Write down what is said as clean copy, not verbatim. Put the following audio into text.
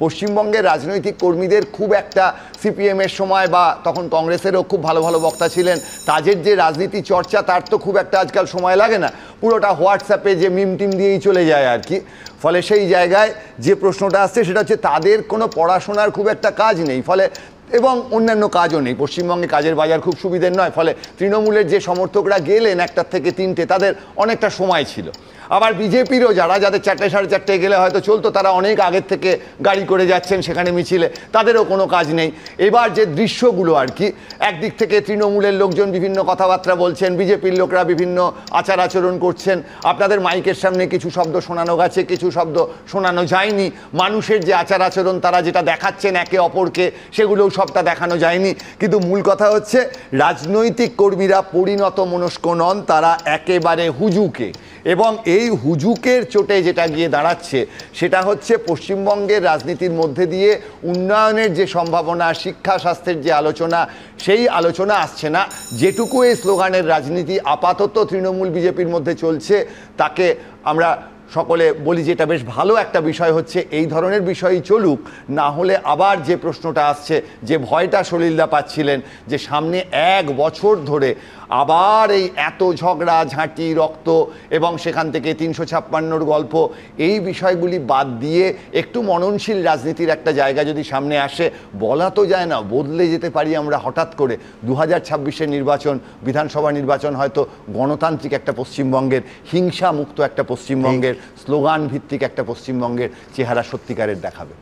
পশ্চিমবঙ্গের রাজনৈতিক কর্মীদের খুব একটা সিপিএমের সময় বা তখন কংগ্রেসেরও খুব ভালো ভালো বক্তা ছিলেন, তাদের যে রাজনীতি চর্চা তার তো খুব একটা আজকাল সময় লাগে না, পুরোটা হোয়াটসঅ্যাপে যে মিম টিম দিয়েই চলে যায় আর কি। ফলে সেই জায়গায় যে প্রশ্নটা আসছে সেটা হচ্ছে তাদের কোনো পড়াশোনার খুব একটা কাজ নেই, ফলে এবং অন্যান্য কাজও নেই, পশ্চিমবঙ্গে কাজের বাজার খুব সুবিধের নয়, ফলে তৃণমূলের যে সমর্থকরা গেলেন একটার থেকে তিনটে তাদের অনেকটা সময় ছিল। আবার বিজেপিরও যাদের 4টে সাড়ে 4টে গেলে হয়তো চলতো, তারা অনেক আগের থেকে গাড়ি করে যাচ্ছেন সেখানে মিছিলে, তাদেরও কোনো কাজ নেই। এবার যে দৃশ্যগুলো আর কি, একদিক থেকে তৃণমূলের লোকজন বিভিন্ন কথাবার্তা বলছেন, বিজেপির লোকরা বিভিন্ন আচার আচরণ করছেন, আপনাদের মাইকের সামনে কিছু শব্দ শোনানো গেছে, কিছু শব্দ শোনানো যায়নি, মানুষের যে আচার আচরণ তারা যেটা দেখাচ্ছেন একে অপরকে সেগুলোও সবটা দেখানো যায়নি। কিন্তু মূল কথা হচ্ছে রাজনৈতিক কর্মীরা পরিণত মনস্ক নন, তারা একেবারে হুজুকে, এবং এই হুজুকের চোটে যেটা গিয়ে দাঁড়াচ্ছে সেটা হচ্ছে পশ্চিমবঙ্গের রাজনীতির মধ্যে দিয়ে উন্নয়নের যে সম্ভাবনা, শিক্ষা স্বাস্থ্যের যে আলোচনা, সেই আলোচনা আসছে না। যেটুকু এই স্লোগানের রাজনীতি আপাতত তৃণমূল বিজেপির মধ্যে চলছে তাকে আমরা সকলে বলি যে এটা বেশ ভালো একটা বিষয় হচ্ছে, এই ধরনের বিষয়ই চলুক, না হলে আবার যে প্রশ্নটা আসছে, যে ভয়টা সলিলদা পাচ্ছিলেন যে সামনে 1 বছর ধরে আবার এই এত ঝগড়া ঝাঁটি রক্ত এবং সেখান থেকে 356-র গল্প, এই বিষয়গুলি বাদ দিয়ে একটু মননশীল রাজনীতির একটা জায়গা যদি সামনে আসে, বলা তো যায় না বদলে যেতে পারি আমরা হঠাৎ করে। 2026-এর নির্বাচন, বিধানসভা নির্বাচন হয়তো গণতান্ত্রিক একটা পশ্চিমবঙ্গের, হিংসা মুক্ত একটা পশ্চিমবঙ্গের, স্লোগান ভিত্তিক একটা পশ্চিমবঙ্গের চেহারা সত্যিকারের দেখাবে।